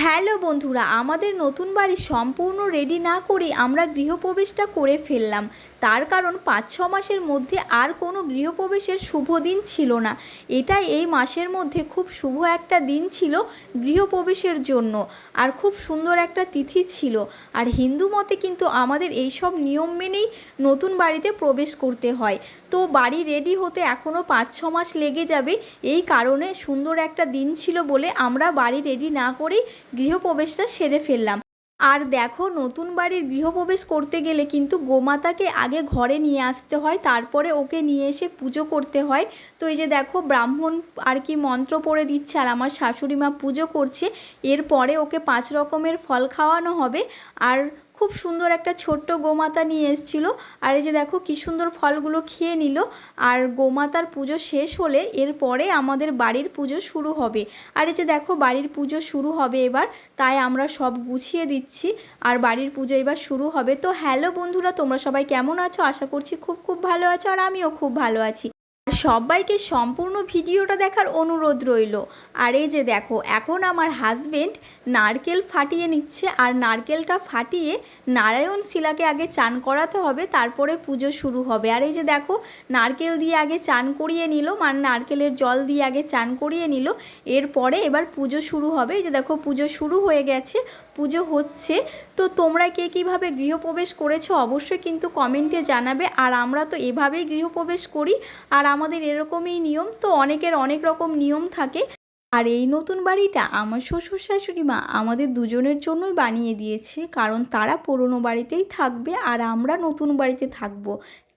Hello বন্ধুরা, আমাদের নতুন বাড়ি সম্পূর্ণ রেডি না করে আমরা গৃহপ্রবেশটা করে ফেললাম। তার কারণ ৫-৬ মাসের মধ্যে আর কোনো গৃহপ্রবেশের শুভ দিন ছিল না। এটাই এই মাসের মধ্যে খুব শুভ একটা দিন ছিল গৃহপ্রবেশের জন্য, আর খুব সুন্দর একটা তিথি ছিল। আর হিন্দু মতে কিন্তু আমাদের এই সব নিয়ম মেনেই নতুন বাড়িতে প্রবেশ করতে হয়। তো বাড়ি রেডি হতে এখনও ৫-৬ মাস লেগে যাবে। এই কারণে সুন্দর একটা দিন ছিল বলে আমরা বাড়ি রেডি না করেই গৃহপ্রবেশটা সেরে ফেললাম। আর দেখো, নতুন বাড়ির গৃহপ্রবেশ করতে গেলে কিন্তু গোমাতাকে আগে ঘরে নিয়ে আসতে হয়, তারপরে ওকে নিয়ে এসে পুজো করতে হয়। তো এই যে দেখো, ব্রাহ্মণ আর কি মন্ত্র পড়ে দিচ্ছে আর আমার শাশুড়ি মা পুজো করছে। এরপরে ওকে 5 রকমের ফল খাওয়ানো হবে। আর খুব সুন্দর একটা ছোট্ট গোমাতা নিয়ে এসেছিলো। আর এই যে দেখো কী সুন্দর ফলগুলো খেয়ে নিল। আর গোমাতার পুজো শেষ হলে এরপরে আমাদের বাড়ির পুজো শুরু হবে। আর এই যে দেখো, বাড়ির পুজো শুরু হবে এবার, তাই আমরা সব গুছিয়ে দিচ্ছি। আর বাড়ির পুজো এবার শুরু হবে। তো হ্যালো বন্ধুরা, তোমরা সবাই কেমন আছো? আশা করছি খুব খুব ভালো আছো, আর আমিও খুব ভালো আছি। সবাইকে সম্পূর্ণ ভিডিওটা দেখার অনুরোধ রইল। আর এই যে দেখো, এখন আমার হাজবেন্ড নারকেল ফাটিয়ে নিচ্ছে। আর নারকেলটা ফাটিয়ে নারায়ণ শিলাকে আগে চান করাতে হবে, তারপরে পুজো শুরু হবে। আর এই যে দেখো, নারকেল দিয়ে আগে চান করিয়ে নিল, মানে নারকেলের জল দিয়ে আগে চান করিয়ে নিল। এরপরে এবার পুজো শুরু হবে। এই যে দেখো, পুজো শুরু হয়ে গেছে, পুজো হচ্ছে। তো তোমরা কে কীভাবে গৃহপ্রবেশ করেছো অবশ্যই কিন্তু কমেন্টে জানাবে। আর আমরা তো এভাবেই গৃহপ্রবেশ করি, আর আমাদের এরকমই নিয়ম। তো অনেকের অনেক রকম নিয়ম থাকে। আর এই নতুন বাড়িটা আমার শ্বশুর শাশুড়ি মা আমাদের দুজনের জন্যই বানিয়ে দিয়েছে, কারণ তারা পুরনো বাড়িতেই থাকবে আর আমরা নতুন বাড়িতে থাকব।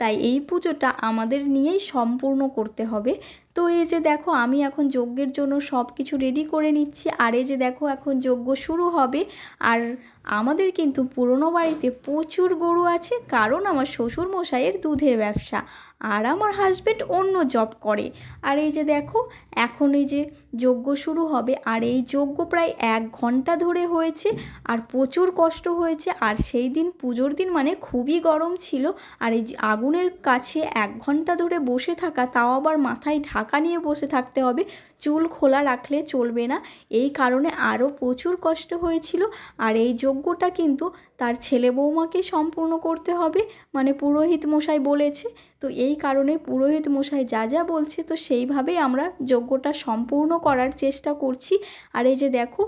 তাই এই পুজোটা আমাদের নিয়েই সম্পূর্ণ করতে হবে। তো এই যে দেখো, আমি এখন যজ্ঞের জন্য সব কিছু রেডি করে নিচ্ছি। আর এই যে দেখো, এখন যজ্ঞ শুরু হবে। আর আমাদের কিন্তু পুরনো বাড়িতে প্রচুর গরু আছে, কারণ আমার শ্বশুর মশাইয়ের দুধের ব্যবসা, আর আমার হাজব্যান্ড অন্য জব করে। আর এই যে দেখো, এখন এই যে যজ্ঞ শুরু হবে। আর এই যজ্ঞ প্রায় 1 ঘন্টা ধরে হয়েছে, আর প্রচুর কষ্ট হয়েছে। আর সেই দিন পুজোর দিন মানে খুবই গরম ছিল। আর এই আগুনের কাছে 1 ঘন্টা ধরে বসে থাকা, তাও আবার মাথায় ঢাকা নিয়ে বসে থাকতে হবে, চুল খোলা রাখলে চলবে না। এই কারণে আরও প্রচুর কষ্ট হয়েছিল। আর এই যজ্ঞটা কিন্তু তার ছেলে বৌমাকে সম্পূর্ণ করতে হবে, মানে পুরোহিত মশাই বলেছে। তো এই কারণে পুরোহিত মশাই যা যা বলছে, তো সেইভাবেই আমরা যজ্ঞটা সম্পূর্ণ করার চেষ্টা করছি। আর এই যে দেখো,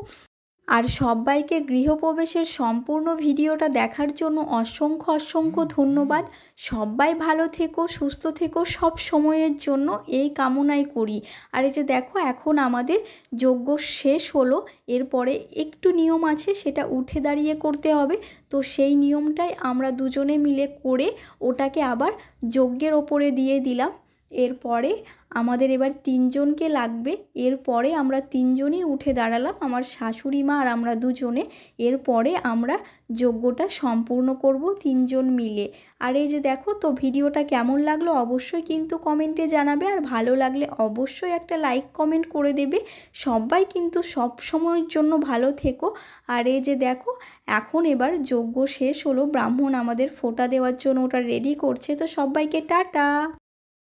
আর সবাইকে গৃহপ্রবেশের সম্পূর্ণ ভিডিওটা দেখার জন্য অসংখ্য অসংখ্য ধন্যবাদ। সবাই ভালো থেকো, সুস্থ থেকো সব সময়ের জন্য, এই কামনাই করি। আর এই যে দেখো, এখন আমাদের যজ্ঞ শেষ হলো। এরপরে একটু নিয়ম আছে, সেটা উঠে দাঁড়িয়ে করতে হবে। তো সেই নিয়মটাই আমরা দুজনে মিলে করে ওটাকে আবার যজ্ঞের ওপরে দিয়ে দিলাম। এরপরে আমাদের এবার 3 জনকে লাগবে। এরপরে আমরা 3 জনই উঠে দাঁড়ালাম, আমার শাশুড়ি মা আর আমরা দুজনে। এরপরে আমরা যজ্ঞটা সম্পূর্ণ করব 3 জন মিলে। আর এই যে দেখো, তো ভিডিওটা কেমন লাগলো অবশ্যই কিন্তু কমেন্টে জানাবে। আর ভালো লাগলে অবশ্যই একটা লাইক কমেন্ট করে দেবে। সবাই কিন্তু সব সময়ের জন্য ভালো থেকো। আর এই যে দেখো, এখন এবার যজ্ঞ শেষ হলো, ব্রাহ্মণ আমাদের ফোঁটা দেওয়ার জন্য ওটা রেডি করছে। তো সবাইকে টাটা।